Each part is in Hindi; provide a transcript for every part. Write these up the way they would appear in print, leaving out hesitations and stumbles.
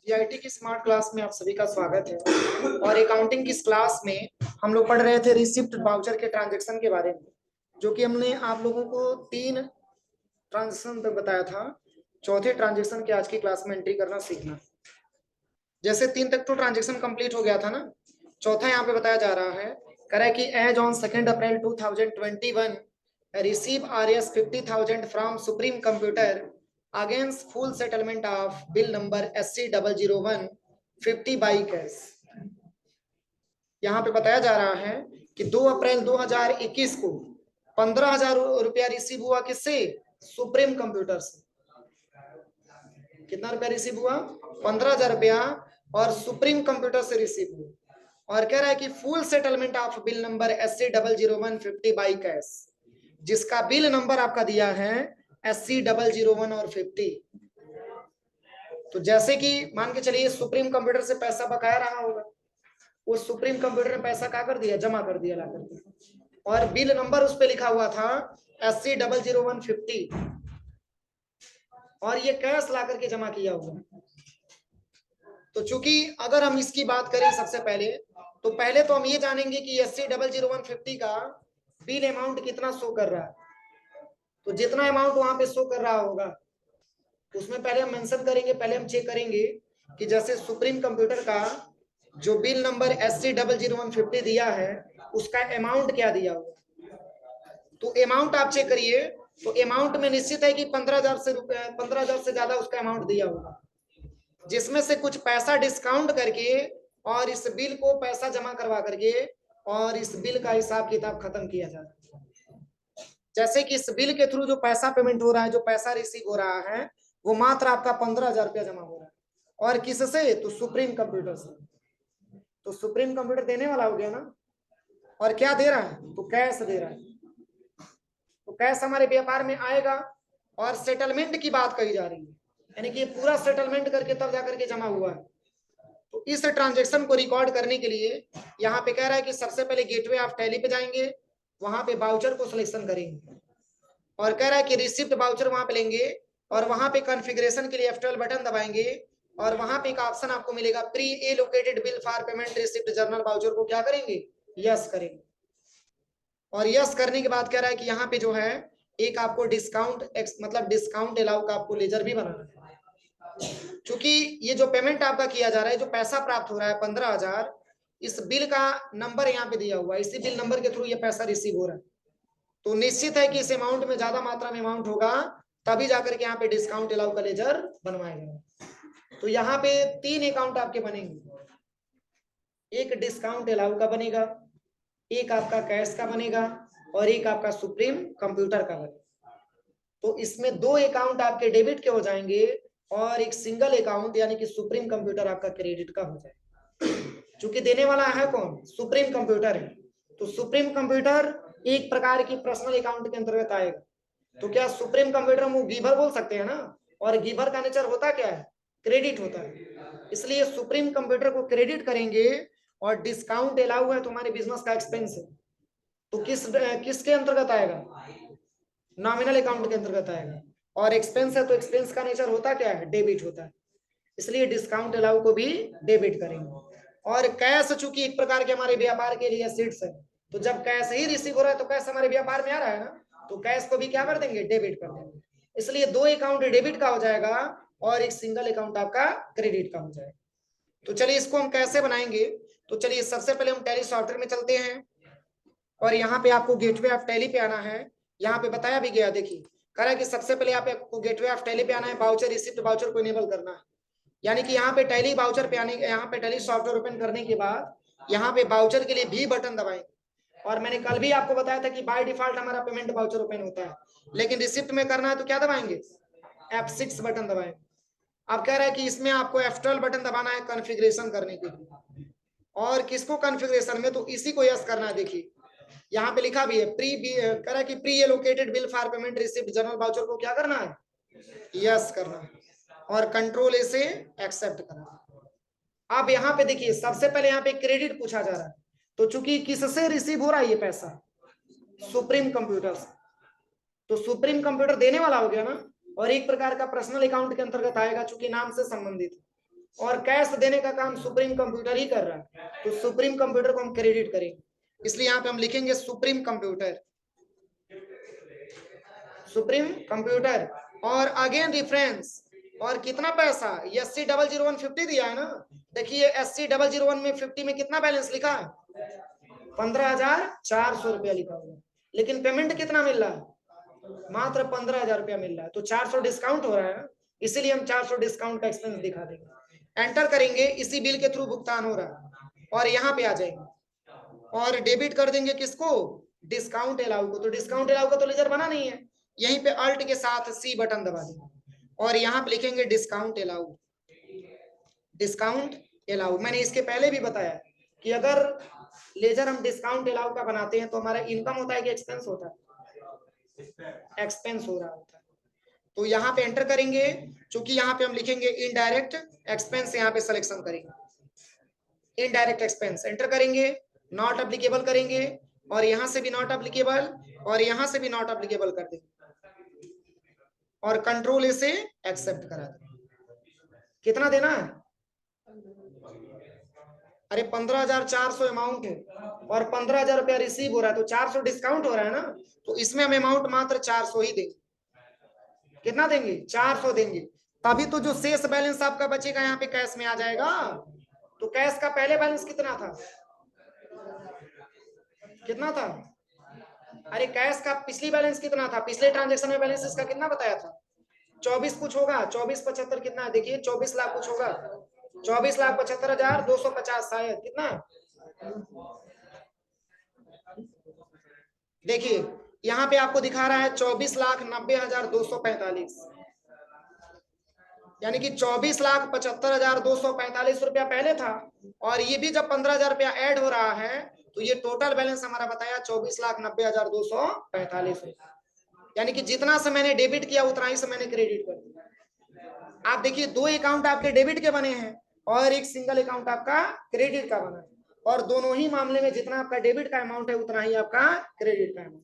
जीआईटी की स्मार्ट क्लास में आप सभी का स्वागत है। और अकाउंटिंग की इस क्लास में हम लोग पढ़ रहे थे रिसिप्ट वाउचर के ट्रांजैक्शन के बारे में, जो कि हमने आप लोगों को 3 ट्रांजैक्शन तक बताया था। चौथे ट्रांजैक्शन के आज की क्लास में एंट्री करना सीखना। जैसे 3 तक तो ट्रांजैक्शन कंप्लीट हो गया था ना, चौथा यहाँ पे बताया जा रहा है। कह रहा है कि as on 2 April 2021 receive RS 50,000 from Supreme Computer against full settlement of bill number SC001 50 by cash. यहाँ पे बताया जा रहा है कि 2 अप्रैल 2021 को 15,000 रुपया रिसीव हुआ किससे? सुप्रीम कंप्यूटर से। कितना रुपया रिसीव हुआ? 15,000 रुपया और सुप्रीम कंप्यूटर से रिसीव हुआ। और कह रहा है कि full settlement of bill number SC001 50 by cash, जिसका बिल नंबर आपका दिया है SC001 और 50। तो जैसे कि मान के चलिए सुप्रीम कंप्यूटर से पैसा बकाया रहा होगा, वो सुप्रीम कंप्यूटर ने पैसा क्या कर दिया? जमा कर दिया ला करके, और बिल नंबर उस पर लिखा हुआ था SC001 50, और ये कैश ला करके जमा किया हुआ। तो चूंकि अगर हम इसकी बात करें सबसे पहले, तो पहले तो हम ये जानेंगे कि SC001 50 का बिल अमाउंट कितना शो कर रहा है। तो जितना अमाउंट वहां पे शो कर रहा होगा उसमें पहले हम मेंशन करेंगे, पहले हम चेक करेंगे कि जैसे सुप्रीम कंप्यूटर का जो बिल नंबर SC001 50 दिया है उसका अमाउंट क्या दिया हुआ। तो अमाउंट आप चेक करिए, तो अमाउंट में निश्चित है कि 15,000 से ज्यादा उसका अमाउंट दिया होगा, जिसमें से कुछ पैसा डिस्काउंट करके और इस बिल को पैसा जमा करवा करके और इस बिल का हिसाब किताब खत्म किया जा रहा है। जैसे कि इस बिल के थ्रू जो पैसा पेमेंट हो रहा है, जो पैसा रिसीव हो रहा है, वो मात्र आपका 15,000 रुपया जमा हो रहा है। और किससे? तो सुप्रीम कंप्यूटर से। तो सुप्रीम कंप्यूटर देने वाला हो गया ना। और क्या दे रहा है? तो कैश दे रहा है। तो कैश हमारे व्यापार में आएगा, और सेटलमेंट की बात कही जा रही है, यानी कि पूरा सेटलमेंट करके तब जाकर के जमा हुआ है। तो इस ट्रांजैक्शन को रिकॉर्ड करने के लिए यहाँ पे कह रहा है कि सबसे पहले गेटवे ऑफ टैली पे जाएंगे, वहां पे बाउचर को सिलेक्शन करेंगे, और कह रहा है कि रिसिप्ट बाउचर वहां पे लेंगे, और वहां पे कॉन्फ़िगरेशन के लिए F12 बटन दबाएंगे, और वहां पे एक ऑप्शन आपको मिलेगा pre allocated bill for payment receipt journal voucher को क्या करेंगे? यस करेंगे। और यस करने के बाद कह रहा है कि यहाँ पे जो है एक आपको डिस्काउंट मतलब डिस्काउंट अलाउ का आपको लेजर भी बनाना है। क्योंकि ये जो पेमेंट आपका किया जा रहा है, जो पैसा प्राप्त हो रहा है 15,000, इस बिल का नंबर यहाँ पे दिया हुआ है, इसी बिल नंबर के थ्रू ये पैसा रिसीव हो रहा है। तो निश्चित है कि इस अमाउंट में ज्यादा मात्रा में अमाउंट होगा, तभी जाकर के यहाँ पे डिस्काउंट अलाउ का लेजर बनवाया जाएगा। तो यहाँ पे 3 अकाउंट आपके बनेंगे, एक डिस्काउंट अलाउ का बनेगा, एक आपका कैश का बनेगा, और एक आपका सुप्रीम कंप्यूटर का बनेगा। तो इसमें 2 अकाउंट आपके डेबिट के हो जाएंगे, और एक सिंगल अकाउंट यानी कि सुप्रीम कंप्यूटर आपका क्रेडिट का हो जाएगा। चूंकि देने वाला है कौन? सुप्रीम कंप्यूटर है। तो सुप्रीम कंप्यूटर एक प्रकार की पर्सनल अकाउंट के अंतर्गत आएगा। तो क्या सुप्रीम कंप्यूटर हम गिवर बोल सकते हैं ना, और गिवर का नेचर होता क्या है? क्रेडिट होता है। इसलिए सुप्रीम कंप्यूटर को क्रेडिट करेंगे, और डिस्काउंट अलाउ है तुम्हारे बिजनेस का एक्सपेंस है, तो किसके अंतर्गत आएगा? नॉमिनल अकाउंट के अंतर्गत आएगा। और एक्सपेंस है तो एक्सपेंस का नेचर होता क्या है? डेबिट होता है। इसलिए डिस्काउंट अलाउ को भी डेबिट करेंगे। और कैश चूंकि एक प्रकार के हमारे व्यापार के लिए सीट्स है, तो जब कैश ही रिसीव हो रहा है तो कैश हमारे व्यापार में आ रहा है ना, तो कैश को भी क्या कर देंगे? डेबिट कर देंगे। इसलिए 2 अकाउंट डेबिट का हो जाएगा, और एक सिंगल अकाउंट आपका क्रेडिट का हो जाएगा। तो चलिए इसको हम कैसे बनाएंगे। तो चलिए सबसे पहले हम टैली सॉफ्टवेयर में चलते हैं, और यहाँ पे आपको गेटवे ऑफ टैली पे आना है। यहाँ पे बताया भी गया, देखिए कह रहा है कि सबसे पहले आपको गेटवे ऑफ टैली पे आना है, बाउचर रिसिप्ट बाउचर को इनेबल करना है। यानी कि यहाँ पे टैली बाउचर पे आने, यहाँ पे टैली सॉफ्टवेयर ओपन करने के बाद यहाँ पे बाउचर के लिए भी बटन दबाएंगे। और मैंने कल भी आपको बताया था कि बाय डिफॉल्ट हमारा पेमेंट बाउचर ओपन होता है, लेकिन रिसिप्ट में करना है तो क्या दबाएंगे? F6 बटन दबाएंगे। अब कह रहा है कि इसमें आपको F12 बटन दबाना है कॉन्फ़िगरेशन करने के लिए। और किसको कॉन्फ़िगरेशन में? तो इसी को यस करना है। देखिए यहाँ पे लिखा भी है कह रहा है कि pre allocated bill for payment receipt journal voucher को क्या करना है? यस करना है, और कंट्रोल ए से एक्सेप्ट करना है। अब यहाँ पे देखिए सबसे पहले यहाँ पे क्रेडिट पूछा जा रहा है, तो चूंकि किससे रिसीव हो रहा है ये पैसा? सुप्रीम कंप्यूटर से। तो सुप्रीम कंप्यूटर देने वाला हो गया ना, और एक प्रकार का पर्सनल अकाउंट के अंतर्गत आएगा, चूंकि नाम से संबंधित है। और कैश देने का काम सुप्रीम कंप्यूटर ही कर रहा है, तो सुप्रीम कंप्यूटर को हम क्रेडिट करेंगे, इसलिए यहाँ पे हम लिखेंगे सुप्रीम कंप्यूटर, सुप्रीम कंप्यूटर। और अगेन रेफरेंस, और कितना पैसा, SC00150 दिया है ना, देखिए SC001 में 50 में कितना बैलेंस लिखा है, 15,400 रुपया लिखा हुआ, लेकिन पेमेंट कितना मिल रहा है, मात्र 15,000 रुपया मिल रहा है, तो 400 डिस्काउंट हो रहा है, इसीलिए हम 400 डिस्काउंट का एक्सपेंस दिखा देंगे। एंटर करेंगे, इसी बिल के थ्रू भुगतान हो रहा है, और यहाँ पे आ जाएंगे और डेबिट कर देंगे किसको, डिस्काउंट अलाउ को। तो डिस्काउंट अलाउ का तो लेजर बना नहीं है, यहीं पे अल्ट के साथ सी बटन दबा देंगे और यहाँ पे लिखेंगे डिस्काउंट अलाउ, डिस्काउंट अलाउ। मैंने इसके पहले भी बताया कि अगर लेजर हम डिस्काउंट अलाउ का बनाते हैं तो हमारा इनकम होता है कि एक्सपेंस होता है, एक्सपेंस हो रहा होता है। तो यहाँ पे एंटर करेंगे, क्योंकि यहाँ पे हम लिखेंगे इनडायरेक्ट एक्सपेंस, यहाँ पे सिलेक्शन करेंगे इनडायरेक्ट एक्सपेंस, एंटर करेंगे, नॉट एप्लीकेबल करेंगे, और यहाँ से भी नॉट एप्लीकेबल, और यहाँ से भी नॉट एप्लीकेबल कर देंगे, और कंट्रोल ए से एक्सेप्ट करा देंगे। कितना देना है, अरे 15,400 अमाउंट है और 15,000 रुपया रिसीव हो रहा है, तो 400 डिस्काउंट हो रहा है ना, तो इसमें हम अमाउंट मात्र 400 ही देंगे। कितना देंगे, 400 देंगे, तभी तो जो शेष बैलेंस आपका बचेगा यहाँ पे कैश में आ जाएगा। तो कैश का पहले बैलेंस कितना था, कितना था, अरे कैश का पिछली बैलेंस कितना था, पिछले ट्रांजेक्शन में बैलेंस इसका कितना बताया था, 24 कुछ होगा, 24,75 कितना है, देखिए 24 लाख कुछ होगा, 24,75,250 शायद, कितना, देखिए यहाँ पे आपको दिखा रहा है 24,90,245, यानी कि 24,75,245 रुपया पहले था, और ये भी जब 15,000 रुपया ऐड हो रहा है तो ये टोटल बैलेंस हमारा बताया 24,90,245, यानी कि जितना से मैंने डेबिट किया उतना ही से मैंने क्रेडिट कर दिया। आप देखिए 2 अकाउंट आपके डेबिट के बने हैं और एक सिंगल अकाउंट आपका क्रेडिट का बना है, और दोनों ही मामले में जितना आपका डेबिट का अमाउंट है उतना ही आपका क्रेडिट का अमाउंट,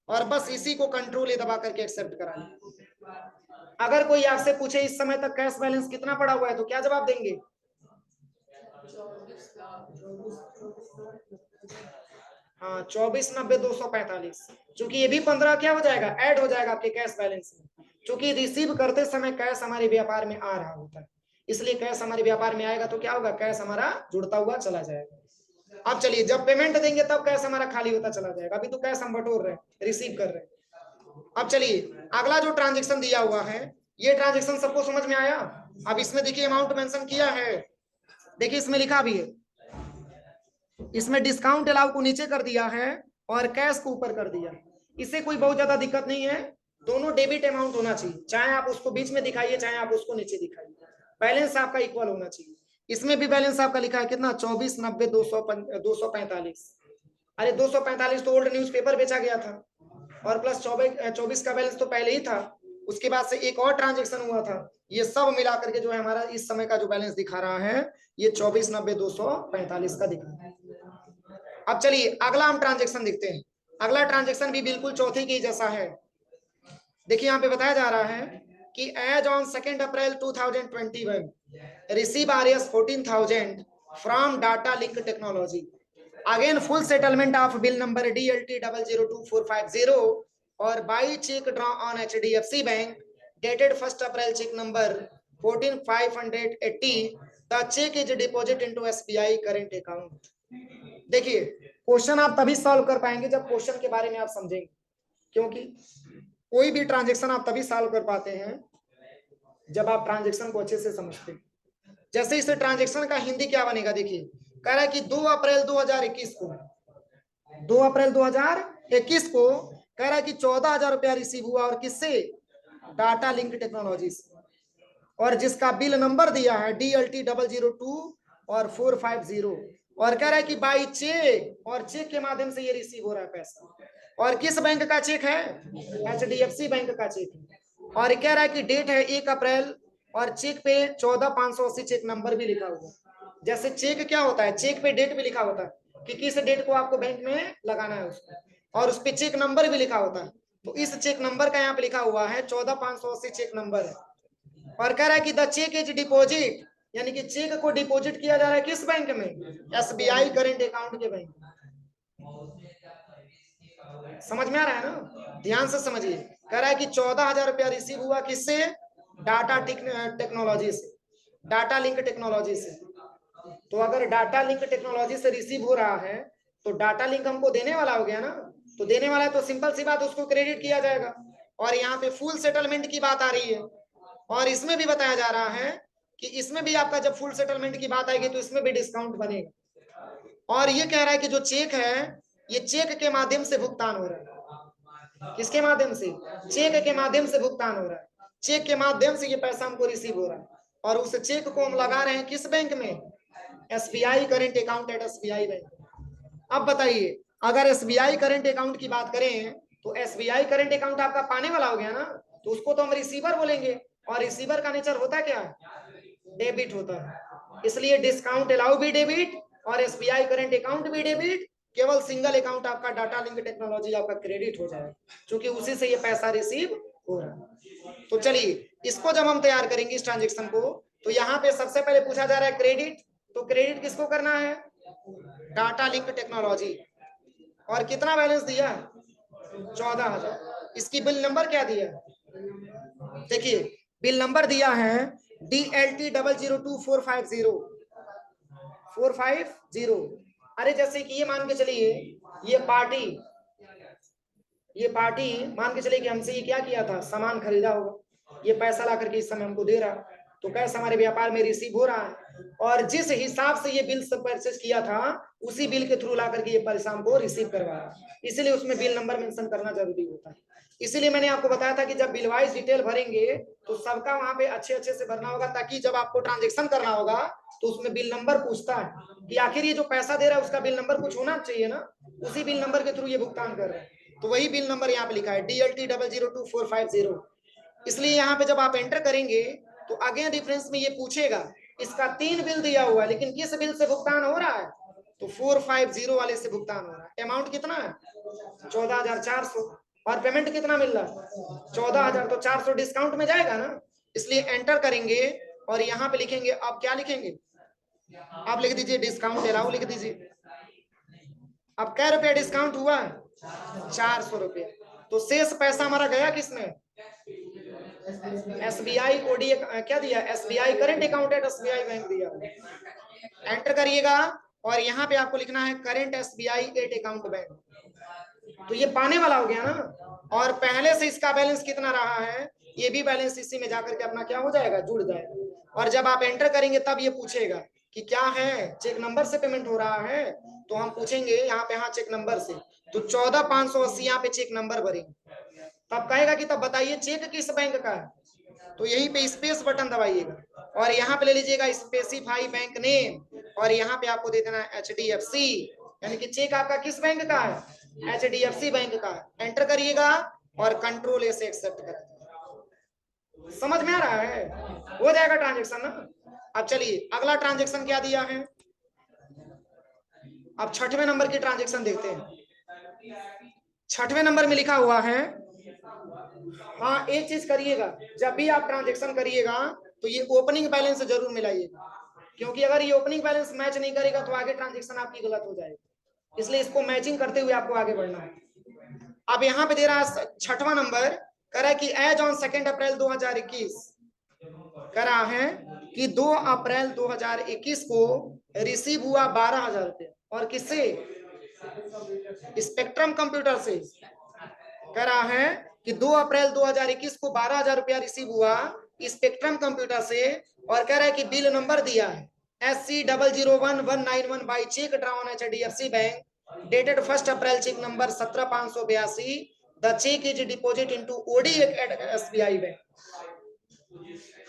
और बस इसी को कंट्रोल ए दबा करके एक्सेप्ट करा लें। अगर कोई आपसे पूछे इस समय तक कैश बैलेंस कितना पड़ा हुआ है तो क्या जवाब देंगे, हाँ 24,90,245, क्योंकि ये भी 15 क्या हो जाएगा, ऐड हो जाएगा आपके कैश बैलेंस में, क्योंकि रिसीव करते समय कैश हमारे व्यापार में आ रहा होता है, इसलिए कैश हमारे व्यापार में आएगा तो क्या होगा, कैश हमारा जुड़ता हुआ चला जाएगा। अब चलिए जब पेमेंट देंगे तब कैश हमारा खाली होता चला जाएगा, अभी तो कैश हम बटोर रहे हैं, रिसीव कर रहे हैं। अब चलिए अगला जो ट्रांजेक्शन दिया हुआ है, ये ट्रांजेक्शन सबको समझ में आया। अब इसमें देखिए अमाउंट मेंशन किया है, देखिए इसमें लिखा भी है, इसमें डिस्काउंट अलाउ को नीचे कर दिया है और कैश को ऊपर कर दिया, इससे कोई बहुत ज्यादा दिक्कत नहीं है, दोनों डेबिट अमाउंट होना चाहिए, चाहे आप उसको बीच में दिखाइए चाहे आप उसको नीचे दिखाइए, बैलेंस आपका इक्वल होना चाहिए। इसमें भी बैलेंस आपका लिखा है कितना, 24,90,245, अरे 245 तो ओल्ड न्यूज़पेपर बेचा गया था, और प्लस 24 का बैलेंस तो पहले ही था, उसके बाद से एक और ट्रांजेक्शन हुआ था, ये सब मिला करके जो है हमारा इस समय का जो बैलेंस दिखा रहा है ये 24,90,245 का दिखा रहा है। अब चलिए अगला हम ट्रांजेक्शन देखते हैं, अगला ट्रांजेक्शन भी बिल्कुल चौथे के जैसा है। देखिए यहाँ पे बताया जा रहा है कि as on 2 April 2021 receive RS 14,000 from Data Link Technology, again full settlement of bill number DLT002450 और by cheque draw on HDFC bank dated 1 April, cheque number 14,580, the cheque is deposit into SBI current account. देखिए क्वेश्चन आप तभी सॉल्व कर पाएंगे जब क्वेश्चन के बारे में आप समझेंगे, क्योंकि कोई भी ट्रांजेक्शन आप तभी सॉल्व कर पाते हैं जब आप ट्रांजेक्शन को अच्छे से समझते हैं। जैसे इस ट्रांजेक्शन का हिंदी क्या बनेगा, देखिए कह रहा है कि 2 अप्रैल 2021 को, 2 अप्रैल 2021 को कह रहा है कि 14,000 रुपया रिसीव हुआ, और किससे, डाटा लिंक टेक्नोलॉजी से, और जिसका बिल नंबर दिया है DLT002 और 450, और कह रहा है कि बाई चेक, और चेक के माध्यम से ये रिसीव हो रहा है पैसा, और किस बैंक का चेक है, HDFC बैंक का चेक है, और कह रहा है कि डेट है 1 अप्रैल, और चेक पे 14,580 चेक नंबर भी लिखा हुआ है। जैसे चेक क्या होता है, चेक पे डेट भी लिखा होता है कि किस डेट को आपको बैंक में लगाना है उसको, और उस पे चेक नंबर भी लिखा होता है, तो इस चेक नंबर का यहाँ पे लिखा हुआ है 14,580 चेक नंबर है, और कह रहा है कि द चेक इज डिपॉजिट यानी कि चेक को डिपॉजिट किया जा रहा है किस बैंक में? SBI करेंट अकाउंट के बैंक। समझ में आ रहा है ना? ध्यान से समझिए। कह रहा है कि 14,000 रुपया रिसीव हुआ किससे? डाटा टेक्नोलॉजी से, डाटा लिंक टेक्नोलॉजी से। तो अगर डाटा लिंक टेक्नोलॉजी से रिसीव हो रहा है तो डाटा लिंक हमको देने वाला हो गया ना, तो देने वाला है तो सिंपल सी बात उसको क्रेडिट किया जाएगा। और यहाँ पे फुल सेटलमेंट की बात आ रही है, और इसमें भी बताया जा रहा है कि इसमें भी आपका जब फुल सेटलमेंट की बात आएगी तो इसमें भी डिस्काउंट बनेगा। और ये कह रहा है कि जो चेक है ये चेक के माध्यम से भुगतान हो रहा है। किसके माध्यम से? चेक के माध्यम से भुगतान हो रहा है। चेक के माध्यम से ये पैसा हमको रिसीव हो रहा है, और उस चेक को हम लगा रहे हैं किस बैंक में? SBI current account at SBI bank. अब बताइए, अगर SBI करेंट अकाउंट की बात करें तो SBI करेंट अकाउंट आपका पाने वाला हो गया ना, तो उसको तो हम रिसीवर बोलेंगे, और रिसीवर का नेचर होता क्या है? डेबिट होता है। इसलिए डिस्काउंट अलाउ भी डेबिट और SBI करेंट अकाउंट भी डेबिट। केवल सिंगल अकाउंट आपका डाटा लिंक टेक्नोलॉजी आपका क्रेडिट हो जाएगा, क्योंकि उसी से ये पैसा रिसीव हो रहा है। तो चलिए, इसको जब हम तैयार करेंगे इस ट्रांजेक्शन को, तो यहाँ पे सबसे पहले पूछा जा रहा है क्रेडिट। तो क्रेडिट किसको करना है? Data Link technology. और कितना बैलेंस दिया? 14,000। इसकी बिल नंबर क्या दिया? देखिए, बिल नंबर दिया है DLT 002450। अरे जैसे कि ये मान के चलिए, ये पार्टी मान के चलिए कि हमसे ये क्या किया था, सामान खरीदा होगा, ये पैसा ला करके इस समय हमको दे रहा है, तो कैश हमारे व्यापार में रिसीव हो रहा है, और जिस हिसाब से ये बिल परचेज किया था उसी बिल के थ्रू ला करके ये पैसा हमको रिसीव करवा रहा है, इसलिए उसमें बिल नंबर मेंशन करना जरूरी होता है। इसीलिए मैंने आपको बताया था कि जब बिल वाइज डिटेल भरेंगे तो सबका वहां पे अच्छे अच्छे से भरना होगा, ताकि जब आपको ट्रांजेक्शन करना होगा तो उसमें बिल नंबर पूछता है कि आखिर ये जो पैसा दे रहा है उसका बिल नंबर कुछ होना चाहिए ना, उसी बिल नंबर के थ्रू ये भुगतान कर रहे हैं। तो वही बिल नंबर यहाँ पे लिखा है DLT 002450। इसलिए यहाँ पे जब आप एंटर करेंगे तो अगेन डिफरेंस में ये पूछेगा, इसका 3 बिल दिया हुआ है लेकिन किस बिल से भुगतान हो रहा है? तो 450 वाले से भुगतान हो रहा है। अमाउंट कितना है? 14,400। और पेमेंट कितना मिल रहा है? 14,000। तो 400 डिस्काउंट में जाएगा ना, इसलिए एंटर करेंगे और यहाँ पे लिखेंगे। अब क्या लिखेंगे? आप लिख दीजिए डिस्काउंट अलाउ लिख दीजिए। अब क्या रुपया डिस्काउंट हुआ? 400 रुपया। तो शेष पैसा हमारा गया किसमें? SBI ओडी क्या दिया? SBI current account at SBI bank दिया। एंटर करिएगा और यहाँ पे आपको लिखना है current SBI at account bank. तो ये पाने वाला हो गया ना, और पहले से इसका बैलेंस कितना रहा है ये भी बैलेंस इसी में जाकर के अपना क्या हो जाएगा, जुड़ जाएगा। और जब आप एंटर करेंगे तब ये पूछेगा कि क्या है, चेक नंबर से पेमेंट हो रहा है, तो हम पूछेंगे यहाँ पे हाँ चेक नंबर से, तो 14,580 यहाँ पे चेक नंबर भरेंगे। तब कहेगा कि तब बताइए चेक किस बैंक का है, तो यहीं पे स्पेस बटन दबाइएगा और यहाँ पे ले लीजिएगा स्पेसिफाई बैंक नेम, और यहाँ पे आपको दे देना है HDFC, यानी कि चेक आपका किस बैंक का है? HDFC बैंक का। एंटर करिएगा और कंट्रोल ए से एक्सेप्ट करा। समझ में आ रहा है? हो जाएगा ट्रांजेक्शन ना। अब चलिए अगला ट्रांजेक्शन क्या दिया है, अब 6वें नंबर की ट्रांजेक्शन देखते हैं। 6वें नंबर में लिखा हुआ है, हाँ एक चीज करिएगा, जब भी आप ट्रांजेक्शन करिएगा तो ये ओपनिंग बैलेंस जरूर मिलाइएगा, क्योंकि अगर ये ओपनिंग बैलेंस मैच नहीं करेगा तो आगे ट्रांजेक्शन आपकी गलत हो जाएगी, इसलिए इसको मैचिंग करते हुए आपको आगे बढ़ना है। अब यहाँ पे दे रहा है 6वां नंबर, कह रहा है कि एज ऑन 2 अप्रैल 2021, कह रहा है कि 2 अप्रैल 2021 को रिसीव हुआ 12,000 रुपये, और किससे? स्पेक्ट्रम कंप्यूटर से। कह रहा है कि 2 अप्रैल 2021 को 12,000 रुपया रिसीव हुआ स्पेक्ट्रम कंप्यूटर से, और कह रहा है कि बिल नंबर दिया है SC001191 by cheque drawn HDFC bank dated 1 April, cheque number 17,582। The cheque is deposit into OD at SBI bank.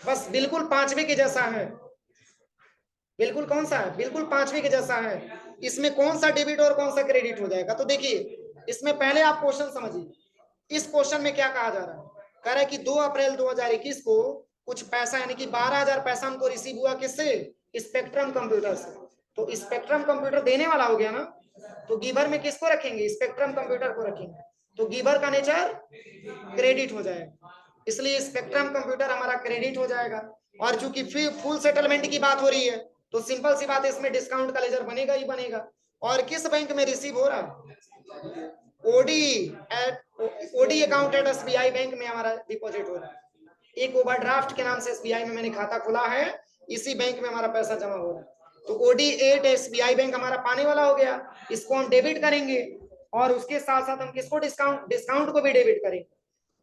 बस बिल्कुल 5वें के जैसा है, बिल्कुल कौन सा है? बिल्कुल 5वें के जैसा है। इसमें कौन सा डेबिट और कौन सा क्रेडिट हो जाएगा? तो देखिए इसमें पहले आप क्वेश्चन समझिए, इस क्वेश्चन में क्या कहा जा रहा है, कह रहा है कि 2 अप्रैल 2021 को कुछ पैसा यानी कि 12,000 पैसा हमको रिसीव हुआ किससे? स्पेक्ट्रम कंप्यूटर से। तो स्पेक्ट्रम कंप्यूटर देने वाला हो गया ना, तो गिवर में किसको रखेंगे? स्पेक्ट्रम कंप्यूटर को रखेंगे, तो गिवर का नेचर क्रेडिट हो जाएगा, इसलिए स्पेक्ट्रम कंप्यूटर हमारा क्रेडिट हो जाएगा। और चूंकि फुल सेटलमेंट की बात हो रही है तो सिंपल सी बात है, इसमें डिस्काउंट का लेजर बनेगा ही बनेगा। और किस बैंक में रिसीव हो रहा है? OD account at SBI bank में हमारा डिपॉजिट हो रहा है। एक ओवरड्राफ्ट के नाम से एसबीआई में मैंने खाता खोला है, इसी बैंक में हमारा पैसा जमा हो रहा है। तो ओडी एट एसबीआई बैंक हमारा पाने वाला हो गया, इसको हम डेबिट करेंगे और उसके साथ साथ हम किसको डिस्काउंट को भी डेबिट करेंगे।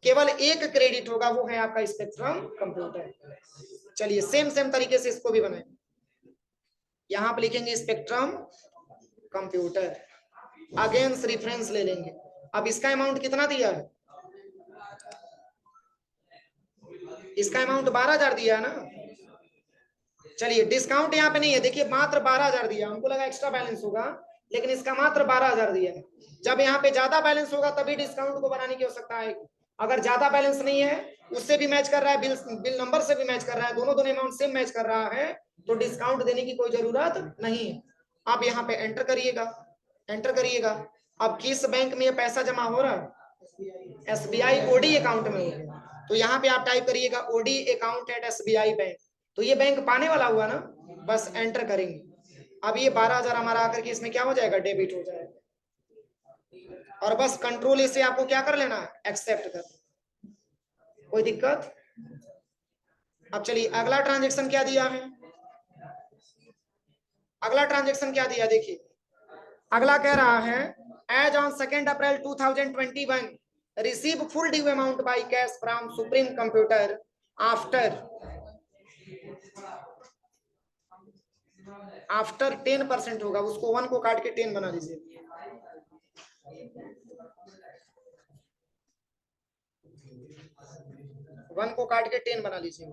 केवल एक क्रेडिट होगा, वो है आपका स्पेक्ट्रम कंप्यूटर। चलिए सेम तरीके से इसको भी बनाएंगे। यहां पर लिखेंगे स्पेक्ट्रम कंप्यूटर, अगेंस्ट रेफरेंस ले लेंगे। अब इसका अमाउंट कितना दिया है? इसका अमाउंट 12,000 दिया है ना। चलिए डिस्काउंट यहाँ पे नहीं है, देखिए मात्र 12,000 दिया, हमको लगा एक्स्ट्रा बैलेंस होगा, लेकिन इसका मात्र 12,000 दिया है। जब यहाँ पे ज्यादा बैलेंस होगा तभी डिस्काउंट को बनाने की आवश्यकता है। अगर ज्यादा बैलेंस नहीं है, उससे भी मैच कर रहा है, बिल नंबर से भी मैच कर रहा है, दोनों अमाउंट सेम मैच कर रहा है, तो डिस्काउंट देने की कोई जरूरत नहीं है। आप यहाँ पे एंटर करिएगा, एंटर करिएगा। अब किस बैंक में ये पैसा जमा हो रहा है? एसबीआई ओडी अकाउंट में हो गया। तो यहाँ पे आप टाइप करिएगा OD account at SBI bank, तो ये बैंक पाने वाला हुआ ना, बस एंटर करेंगे। अब ये 12,000 हमारा आकर के इसमें क्या हो जाएगा? डेबिट हो जाएगा। और बस कंट्रोल इसे आपको क्या कर लेना है? एक्सेप्ट कर। कोई दिक्कत? अब चलिए अगला ट्रांजेक्शन क्या दिया है? अगला ट्रांजेक्शन क्या दिया देखिए, अगला कह रहा है as on 2 April 2021 receive full due amount by cash from Supreme Computer after 10% होगा, उसको 1 को काट के 10 बना दीजिए। वन को काट के 10 बना लीजिए।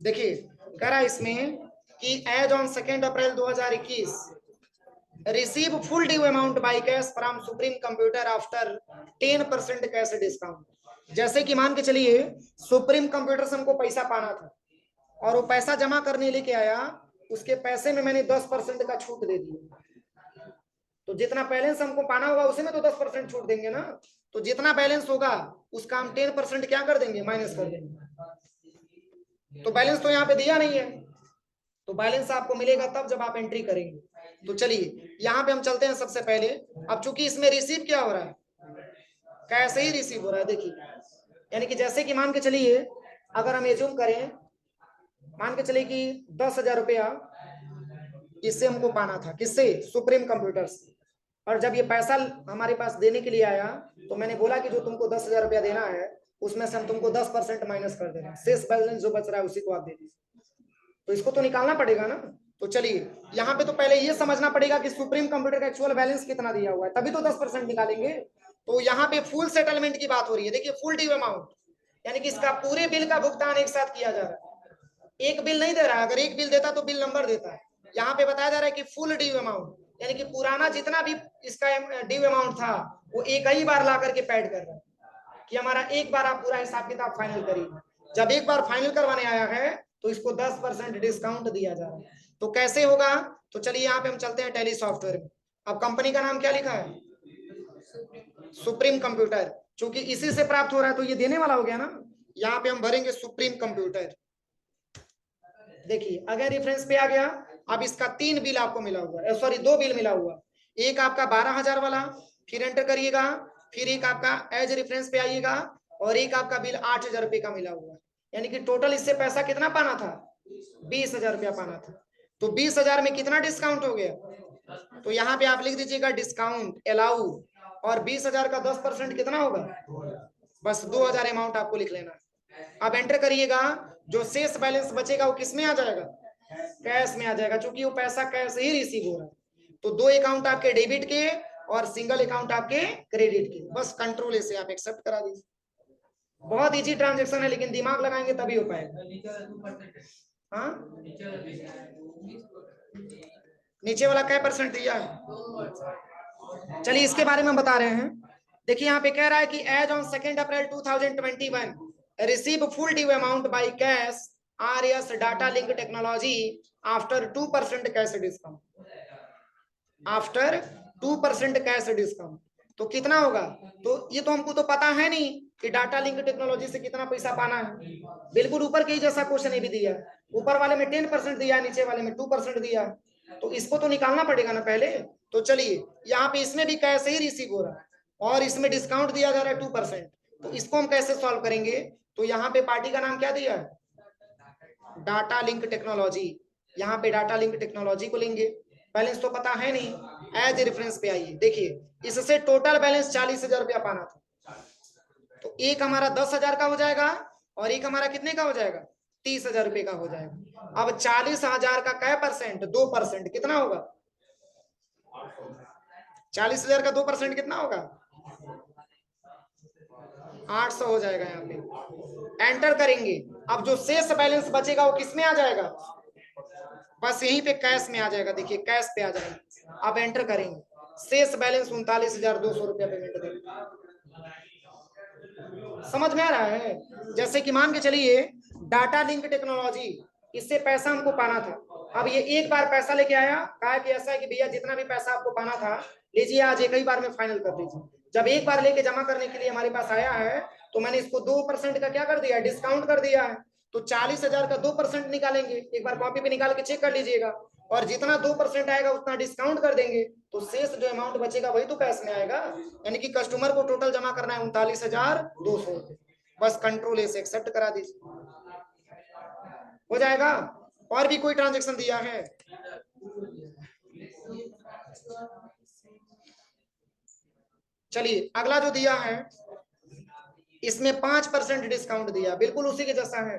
देखिए कह रहा है इसमें कि as on 2 April 2021 receive full due amount by cash from Supreme Computer after 10% cash discount. जैसे कि मान के चलिए सुप्रीम कंप्यूटर से हमको पैसा पाना था और वो पैसा जमा करने लेके आया, उसके पैसे में मैंने 10% का छूट दे दिया। तो जितना बैलेंस हमको पाना होगा उसी में तो 10% छूट देंगे ना। तो जितना बैलेंस होगा उसका हम 10% क्या कर देंगे? माइनस कर देंगे। तो बैलेंस तो यहाँ पे दिया नहीं है, तो बैलेंस आपको मिलेगा तब जब आप एंट्री करेंगे। तो चलिए यहाँ पे हम चलते हैं सबसे पहले। अब चूंकि इसमें रिसीव क्या हो रहा है? कैसे ही रिसीव हो रहा है देखिए, यानी कि जैसे कि मान के चलिए अगर हम एज्यूम करें, मान के चलिए कि 10,000 रुपया इससे हमको पाना था, किससे? सुप्रीम कंप्यूटर से। और जब ये पैसा हमारे पास देने के लिए आया तो मैंने बोला कि जो तुमको 10,000 रुपया देना है उसमें से हम तुमको 10% माइनस कर दे रहे हैं, शेष बैलेंस जो बच रहा है उसी को आप दे दीजिए। तो इसको तो निकालना पड़ेगा ना। तो चलिए यहाँ पे तो पहले ये समझना पड़ेगा कि सुप्रीम कंप्यूटर का एक्चुअल बैलेंस कितना दिया हुआ है, तभी तो 10% निकालेंगे। तो यहाँ पे फुल सेटलमेंट की बात हो रही है, देखिए फुल ड्यू अमाउंट, यानी कि इसका पूरे बिल का भुगतान एक साथ किया जा रहा है। एक बिल नहीं दे रहा है, अगर एक बिल देता तो बिल नंबर देता है। यहाँ पे बताया जा रहा है कि फुल ड्यू अमाउंट, यानी कि पुराना जितना भी इसका ड्यू अमाउंट था वो एक ही बार ला करके पैड कर रहा है कि हमारा एक बार आप पूरा हिसाब किताब फाइनल करिए। जब एक बार फाइनल करवाने आया है तो इसको 10% डिस्काउंट दिया जा रहा है। तो कैसे होगा? तो चलिए यहाँ पे हम चलते हैं टैली सॉफ्टवेयर में। अब कंपनी का नाम क्या लिखा है? सुप्रीम कंप्यूटर, क्योंकि इसी से प्राप्त हो रहा है तो ये देने वाला हो गया ना। यहाँ पे हम भरेंगे सुप्रीम कंप्यूटर। देखिए अगर रेफरेंस पे आ गया, अब इसका 3 बिल आपको मिला हुआ है, सॉरी 2 बिल मिला हुआ, एक आपका 12,000 वाला, फिर एंटर करिएगा, फिर एक आपका एज रेफरेंस पे आइएगा और एक आपका बिल 8,000 रुपए का मिला हुआ है। यानी कि टोटल इससे पैसा कितना पाना था? 20,000 रुपया पाना था। तो 20,000 में कितना डिस्काउंट हो गया? तो यहाँ पे आप लिख दीजिएगा डिस्काउंट अलाउ, और 20,000 का 10% कितना होगा? बस 2,000 अमाउंट आपको लिख लेना। अब एंटर करिएगा, जो शेष बैलेंस बचेगा वो किस में आ जाएगा? कैश में आ जाएगा, क्योंकि वो पैसा कैश ही रिसीव हो रहा है। तो 2 अकाउंट आपके डेबिट के और सिंगल अकाउंट आपके क्रेडिट के, बस कंट्रोल से आप एक्सेप्ट करा दीजिए। बहुत इजी ट्रांजेक्शन है, लेकिन दिमाग लगाएंगे तभी हो पाएगा। हाँ नीचे वाला क्या परसेंट दिया है? चलिए इसके बारे में बता रहे हैं। देखिए यहाँ पे कह रहा है कि as on 2 April 2021 receive full due amount by cash RS Data Link Technology after 2% cash discount. After 2% cash discount. तो कितना होगा? तो ये तो हमको तो पता है नहीं कि डाटा लिंक टेक्नोलॉजी से कितना पैसा पाना है। बिल्कुल ऊपर के ही जैसा क्वेश्चन ये भी दिया, ऊपर वाले में 10% दिया, नीचे वाले में 2% दिया, तो इसको तो निकालना पड़ेगा ना पहले। तो चलिए यहाँ पे इसमें भी कैसे ही रिसीव हो रहा है और इसमें डिस्काउंट दिया जा रहा है 2%, तो इसको हम कैसे सॉल्व करेंगे? तो यहाँ पे पार्टी का नाम क्या दिया है? Data Link technology. यहाँ पे डाटा लिंक टेक्नोलॉजी को लेंगे, बैलेंस तो पता है नहीं, एज रेफरेंस पे आइए। देखिए इससे टोटल बैलेंस 40,000 रुपया पाना था, तो एक हमारा 10,000 का हो जाएगा और एक हमारा कितने का हो जाएगा? 30,000 रुपए का हो जाएगा। अब 40,000 का क्या परसेंट? 2%, कितना होगा? 40,000 का 2% कितना होगा? 800 हो जाएगा। यहाँ पे एंटर करेंगे। अब जो शेष बैलेंस बचेगा वो किस में आ जाएगा? बस यहीं पे कैश में आ जाएगा। देखिए कैश पे आ जाएगा। अब एंटर करेंगे, शेष बैलेंस 39,200 रुपया पेमेंट देंगे। समझ में आ रहा है? जैसे कि मान के चलिए डाटा लिंक टेक्नोलॉजी, इससे पैसा हमको पाना था। अब ये एक बार पैसा लेके आया, कहा कि ऐसा है कि भैया जितना भी पैसा आपको पाना था लीजिए, आज एक ही बार में फाइनल कर दीजिए। जब एक बार लेके जमा करने के लिए हमारे पास आया है तो मैंने इसको 2% का क्या कर दिया? डिस्काउंट कर दिया है। तो 40,000 का 2% निकालेंगे, एक बार कॉपी पे निकाल के चेक कर लीजिएगा, और जितना 2% आएगा उतना डिस्काउंट कर देंगे, तो शेष जो अमाउंट बचेगा वही तो कैश में आएगा। यानी कि कस्टमर को टोटल जमा करना है 39,200। बस कंट्रोल ए से एक्सेप्ट करा दीजिए, हो जाएगा। और भी कोई ट्रांजेक्शन दिया है? चलिए अगला जो दिया है इसमें 5% डिस्काउंट दिया, बिल्कुल उसी के जैसा है।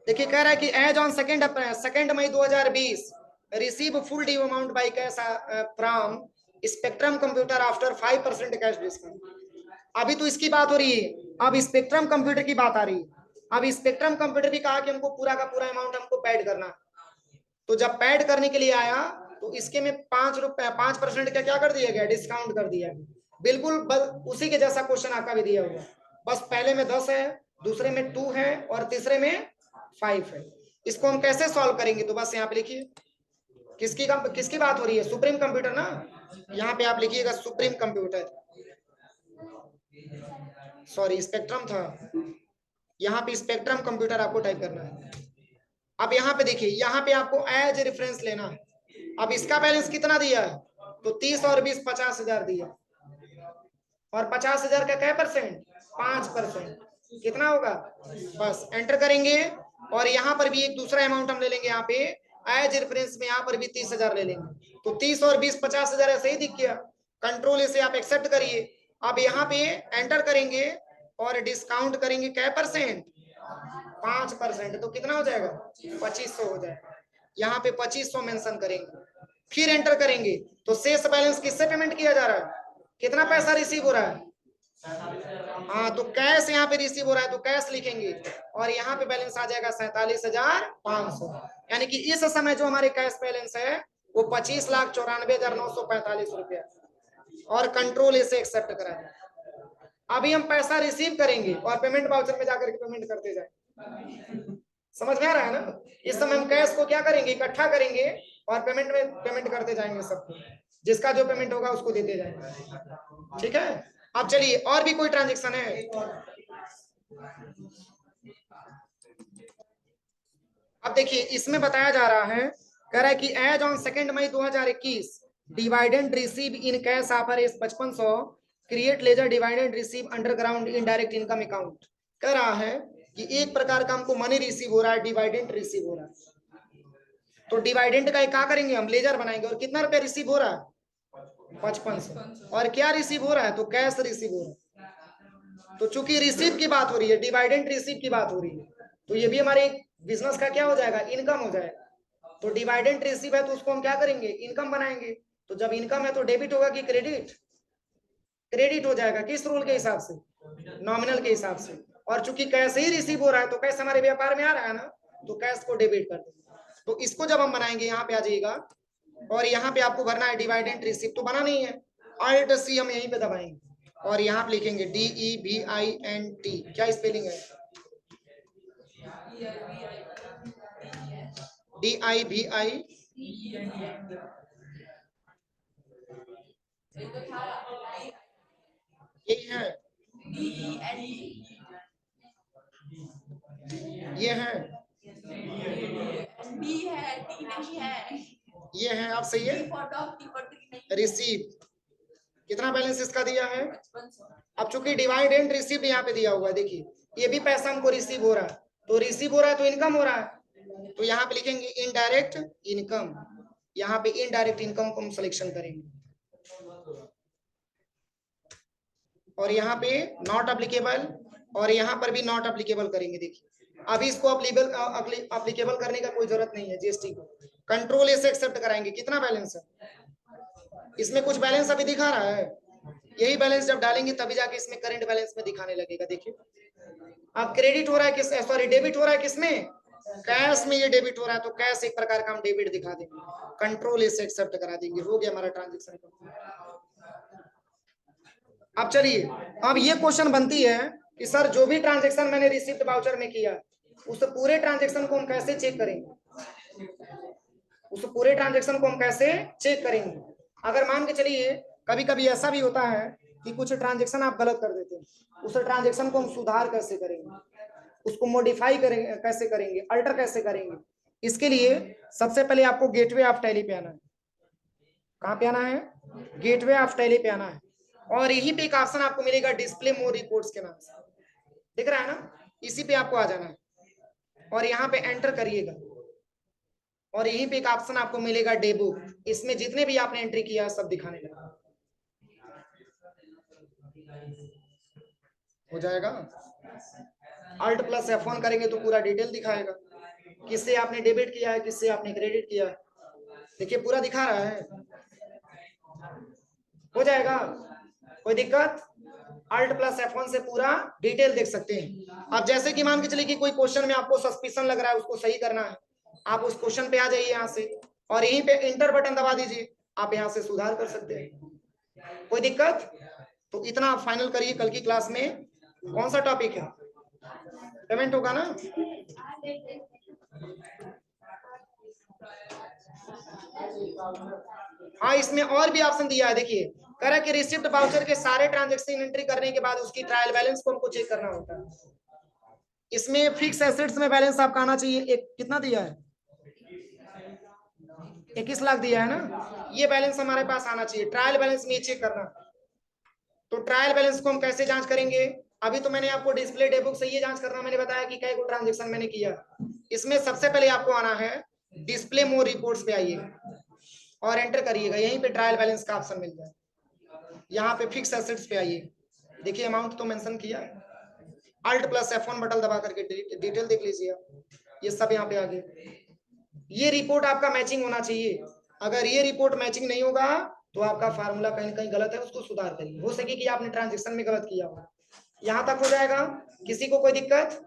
देखिए कह रहा है कि as on 2 May 2020 receive full due amount by cash from Spectrum Computer after 5% cash discount. अभी तो इसकी बात हो रही है, अब स्पेक्ट्रम कंप्यूटर की बात आ रही है। अब स्पेक्ट्रम कंप्यूटर भी कहा कि हमको पूरा का पूरा अमाउंट हमको पैड करना, तो जब पैड करने के लिए आया तो इसके में 5% का क्या कर दिया गया? डिस्काउंट कर दिया गया। बिल्कुल उसी के जैसा क्वेश्चन आपका भी दिया हुआ, बस पहले में 10 है, दूसरे में 2 है और तीसरे में 5 है। इसको हम कैसे सॉल्व करेंगे? तो बस यहाँ पे लिखिए किसकी बात हो रही है? सुप्रीम कंप्यूटर ना। यहाँ पे आप लिखिएगा सुप्रीम कंप्यूटर, सॉरी स्पेक्ट्रम था, यहाँ पे स्पेक्ट्रम कंप्यूटर आपको टाइप करना है। अब यहाँ पे देखिए, यहाँ पे आपको एज रेफरेंस लेना है। अब इसका बैलेंस कितना दिया है? तो 30 और 20 50,000 दिया, और 50,000 का क्या परसेंट? 5%, कितना होगा? बस एंटर करेंगे, और यहाँ पर भी एक दूसरा अमाउंट हम ले लेंगे, यहाँ पे एज रेफरेंस में यहाँ पर भी 30,000 ले लेंगे। तो 30 और 20 50,000 ऐसे ही दिख गया। कंट्रोल इसे आप एक्सेप्ट करिए। अब यहाँ पे एंटर करेंगे और डिस्काउंट करेंगे क्या परसेंट? 5%, तो कितना हो जाएगा? 2500 हो जाएगा। यहाँ पे 2500 मेंशन करेंगे, फिर एंटर करेंगे तो शेष बैलेंस किससे पेमेंट किया जा रहा है? कितना पैसा रिसीव हो रहा है? हाँ, तो कैश यहाँ पे रिसीव हो रहा है तो कैश लिखेंगे, और यहाँ पे बैलेंस आ जाएगा 47,500। यानी कि इस समय जो हमारे कैश बैलेंस है वो 25,94,945 रुपया, और कंट्रोल इसे एक्सेप्ट करा है। अभी हम पैसा रिसीव करेंगे और पेमेंट वाउचर में जाकर के पेमेंट करते जाए। समझ में आ रहा है ना? इस समय हम कैश को क्या करेंगे? इकट्ठा करेंगे और पेमेंट में पेमेंट करते जाएंगे सबको, जिसका जो पेमेंट होगा उसको देते जाएंगे। ठीक है, अब चलिए और भी कोई ट्रांजेक्शन है? अब देखिए इसमें बताया जा रहा है, कह रहा है कि as on 2 May 2021 dividend receive in cash offer is 5500 create ledger dividend receive underground indirect income account. कह रहा है कि एक प्रकार का हमको मनी रिसीव हो रहा है, डिवाइडेंड रिसीव हो रहा है। तो डिवाइडेंड का क्या करेंगे? हम लेजर बनाएंगे, और कितना रुपया रिसीव हो रहा है? 5500। और क्या रिसीव हो रहा है? तो कैश रिसीव हो रहा है। तो चूंकि रिसीव की बात हो रही है, डिवाइडेंड रिसीव की बात हो रही है, तो ये भी हमारे बिजनेस का क्या हो जाएगा? इनकम हो जाएगा। तो डिवाइडेंड रिसीव है तो उसको हम क्या करेंगे? इनकम बनाएंगे। तो जब इनकम है तो डेबिट होगा कि क्रेडिट? क्रेडिट हो जाएगा। किस रूल के हिसाब से? नॉमिनल के हिसाब से। और चूंकि कैश ही रिसीव हो रहा है तो कैश हमारे व्यापार में आ रहा है ना, तो कैश को डेबिट कर देंगे। तो इसको जब हम बनाएंगे यहाँ पे आ जाइएगा, और यहाँ पे आपको भरना है डिवाइडेंड रिसीव, तो बना नहीं है, अल्ट सी हम यहीं पे दबाएंगे और यहाँ पे लिखेंगे DEVINT। क्या स्पेलिंग है? DIVI यही है, ये है, ये है। आप सही है। रिसीव कितना बैलेंस इसका दिया है? अब चूंकि डिवाइड एंड रिसीव यहाँ पे दिया हुआ है, देखिए ये भी पैसा हमको रिसीव हो रहा है, तो रिसीव हो रहा है तो इनकम हो रहा है, तो यहाँ पे लिखेंगे इनडायरेक्ट इनकम। यहाँ पे इनडायरेक्ट इनकम को हम सिलेक्शन करेंगे और यहाँ पे नॉट अप्लीकेबल और यहाँ पर भी नॉट अप्लीकेबल करेंगे। देखिए अभी इसको अप्लीकेबल करने का कोई जरूरत नहीं है जीएसटी को, कंट्रोल से एक्सेप्ट कराएंगे। कितना बैलेंस है इसमें? कुछ बैलेंस अभी दिखा रहा है, यही बैलेंस जब डालेंगे तभी जाके इसमें करंट बैलेंस में दिखाने लगेगा। देखिए अब क्रेडिट हो रहा है किस, सॉरी डेबिट हो रहा है किसमें? कैश में ये डेबिट हो रहा है, तो कैश एक प्रकार का हम डेबिट दिखा देंगे, कंट्रोल से एक्सेप्ट करा देंगे, हो गया हमारा ट्रांजेक्शन। अब चलिए, अब ये क्वेश्चन बनती है कि सर जो भी ट्रांजेक्शन मैंने रिसिप्ट वाउचर में किया उस पूरे ट्रांजेक्शन को हम कैसे चेक करेंगे? उस पूरे ट्रांजेक्शन को हम कैसे चेक करेंगे? अगर मान के चलिए कभी कभी ऐसा भी होता है कि कुछ ट्रांजेक्शन आप गलत कर देते हैं, उस ट्रांजेक्शन को हम सुधार कैसे करेंगे, उसको मॉडिफाई करेंगे कैसे करेंगे, अल्टर कैसे करेंगे? इसके लिए सबसे पहले आपको गेटवे ऑफ टैली पे आना है। कहाँ पे आना है? गेटवे ऑफ टैली पे आना है, और यहीं पे एक ऑप्शन आपको मिलेगा डिस्प्ले मोर रिपोर्ट्स के नाम से, दिख रहा है ना? इसी पे आपको आ जाना है और यहाँ पे एंटर करिएगा और यहीं पे एक ऑप्शन आपको मिलेगा डेबो, इसमें जितने भी आपने एंट्री किया सब दिखाने लगा। हो जाएगा। अल्ट प्लस F1 करेंगे तो पूरा डिटेल दिखाएगा, किससे आपने डेबिट किया है, किससे आपने क्रेडिट किया है, देखिए पूरा दिखा रहा है। हो जाएगा, कोई दिक्कत? अल्ट प्लस F1 से पूरा डिटेल देख सकते हैं। अब जैसे कि मान के चलिए कि कोई क्वेश्चन में आपको सस्पिशन लग रहा है, उसको सही करना है, आप उस क्वेश्चन पे आ जाइए यहाँ से और यहीं पे इंटर बटन दबा दीजिए, आप यहाँ से सुधार कर सकते हैं। कोई दिक्कत? तो इतना आप फाइनल करिए। कल की क्लास में कौन सा टॉपिक है? पेमेंट होगा ना? हाँ, इसमें और भी ऑप्शन दिया है, देखिए कह रहा है कि रिसिप्ट वाउचर के सारे ट्रांजैक्शन एंट्री करने के बाद उसकी ट्रायल बैलेंस को हमको चेक करना होता है। इसमें फिक्स एसेट्स में बैलेंस आपका आना चाहिए, एक कितना दिया है? 21 लाख दिया है ना, ये बैलेंस हमारे पास आना चाहिए। ट्रायल बैलेंस में चेक करना, तो ट्रायल बैलेंस को हम कैसे जांच करेंगे? अभी तो मैंने आपको डिस्प्ले डेबुक से ये जांच करना मैंने बताया कि कई को ट्रांजेक्शन मैंने किया। इसमें सबसे पहले आपको आना है डिस्प्ले मोर रिपोर्ट्स पे आइएगा और एंटर करिएगा, यहीं पे ट्रायल बैलेंस का ऑप्शन मिल जाए। यहाँ पे फिक्स एसेट्स पे आइए, देखिए अमाउंट तो मेंशन किया है, अल्ट प्लस F1 बटन दबा करके डिटेल देख लीजिए, ये सब यहाँ पे आ गए। ये रिपोर्ट आपका मैचिंग होना चाहिए, अगर ये रिपोर्ट मैचिंग नहीं होगा तो आपका फार्मूला कहीं कहीं गलत है, उसको सुधार करिए। हो सके कि आपने ट्रांजेक्शन में गलत किया हो। यहाँ तक हो जाएगा, किसी को कोई दिक्कत?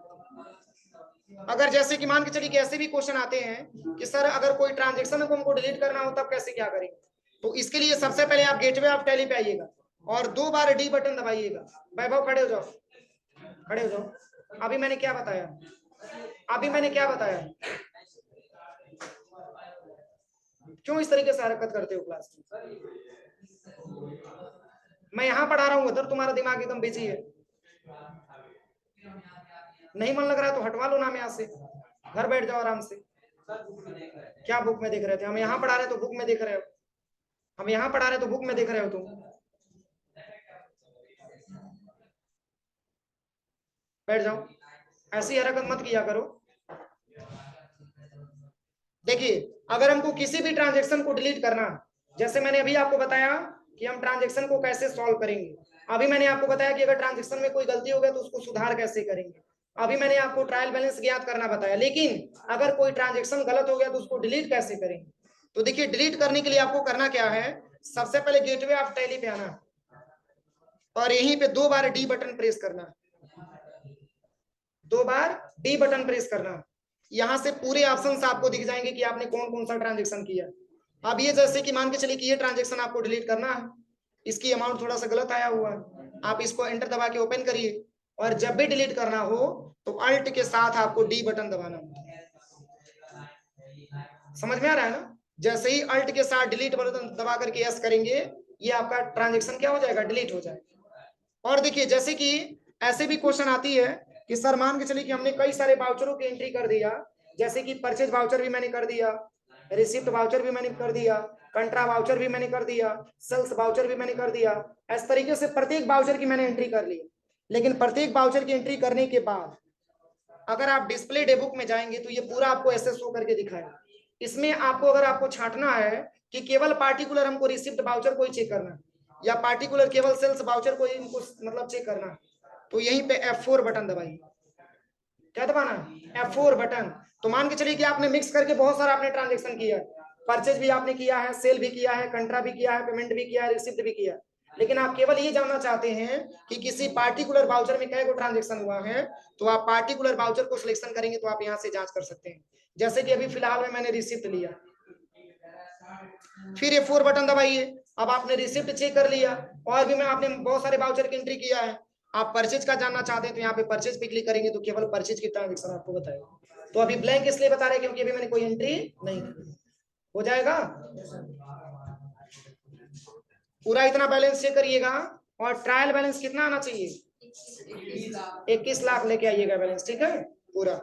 अगर जैसे कि मान के चलिए कि ऐसे भी क्वेश्चन आते हैं कि सर अगर कोई ट्रांजेक्शन को हमको डिलीट करना हो तब कैसे क्या करेंगे, तो इसके लिए सबसे पहले आप गेटवे ऑफ टैली पे आइएगा और 2 बार डी बटन दबाइएगा। वैभव खड़े हो जाओ, खड़े हो जाओ। अभी मैंने क्या बताया? अभी मैंने क्या बताया? क्यों इस तरीके से हरकत करते हो क्लास में? मैं यहाँ पढ़ा रहा हूँ, उधर तुम्हारा दिमाग एकदम बिजी है। नहीं मन लग रहा है तो हटवा लो नाम यहाँ से, घर बैठ जाओ आराम से। क्या बुक में देख रहे थे? हम यहाँ पढ़ा रहे तो बुक में देख रहे हो, हम यहाँ पढ़ा रहे तो बुक में देख रहे हो तुम। बैठ जाओ, ऐसी हरकत मत किया करो। देखिए अगर हमको किसी भी ट्रांजेक्शन को डिलीट करना, जैसे मैंने अभी आपको बताया कि हम ट्रांजेक्शन को कैसे सॉल्व करेंगे, अभी मैंने आपको बताया कि अगर ट्रांजेक्शन में कोई गलती हो गया तो उसको सुधार कैसे करेंगे, अभी मैंने आपको ट्रायल बैलेंस ज्ञात करना बताया। लेकिन अगर कोई ट्रांजेक्शन गलत हो गया तो उसको डिलीट कैसे करेंगे? तो देखिए डिलीट करने के लिए आपको करना क्या है, सबसे पहले गेटवे ऑफ टैली पे आना और यहीं पे 2 बार डी बटन प्रेस करना, 2 बार डी बटन प्रेस करना। यहाँ से पूरे ऑप्शंस आपको दिख जाएंगे कि आपने कौन कौन सा ट्रांजेक्शन किया। अब ये जैसे कि मान के चलिए कि ये ट्रांजेक्शन आपको डिलीट करना है, इसकी अमाउंट थोड़ा सा गलत आया हुआ है, आप इसको एंटर दबा के ओपन करिए और जब भी डिलीट करना हो तो अल्ट के साथ आपको डी बटन दबाना होता है। समझ में आ रहा है ना? जैसे ही अल्ट के साथ डिलीट बटन दबा करके यस करेंगे, ये आपका ट्रांजेक्शन क्या हो जाएगा? डिलीट हो जाएगा। और देखिए जैसे कि ऐसे भी क्वेश्चन आती है कि सर मान के चलिए कि हमने कई सारे वाउचरों की एंट्री कर दिया, जैसे कि परचेज वाउचर भी मैंने कर दिया, रिसिप्ट वाउचर भी मैंने कर दिया, कंट्रा वाउचर भी मैंने कर दिया, सेल्स वाउचर भी मैंने कर दिया। इस तरीके से प्रत्येक वाउचर की मैंने एंट्री कर ली। लेकिन प्रत्येक वाउचर की एंट्री करने के बाद अगर आप डिस्प्ले डे बुक में जाएंगे तो ये पूरा आपको ऐसे शो करके दिखाएगा। इसमें आपको अगर आपको छांटना है कि केवल पार्टिकुलर हमको रिसिप्ट वाउचर को ही चेक करना है या पार्टिकुलर केवल सेल्स वाउचर को ही इनको मतलब चेक करना है, तो यहीं पे F4 बटन दबाइए। क्या दबाना? F4 button. तो मान के चलिए कि आपने मिक्स करके बहुत सारा आपने ट्रांजेक्शन किया है, परचेज भी आपने किया है, सेल भी किया है, कंट्रा भी किया है, पेमेंट भी किया है, रिसिप्ट भी किया है, लेकिन आप केवल ये जानना चाहते हैं कि किसी पार्टिकुलर वाउचर में क्या ट्रांजेक्शन हुआ है, तो आप पार्टिकुलर वाउचर को सिलेक्शन करेंगे तो आप यहाँ से जांच कर सकते हैं। जैसे कि अभी फिलहाल में मैंने रिसिप्ट लिया, फिर F4 बटन दबाइए। अब आपने रिसिप्ट चेक कर लिया और भी मैं आपने बहुत सारे वाउचर की एंट्री किया है। आप परचेज का जानना चाहते हैं तो यहाँ पे परचेज पे क्लिक करेंगे तो केवल परचेज की ट्रांजेक्शन आपको बताएगा। तो अभी ब्लैंक इसलिए बता रहे क्योंकि अभी मैंने कोई एंट्री नहीं की। हो जाएगा पूरा इतना बैलेंस चेक करिएगा। और ट्रायल बैलेंस कितना आना चाहिए? 21 लाख लेके आइएगा बैलेंस, ठीक है पूरा।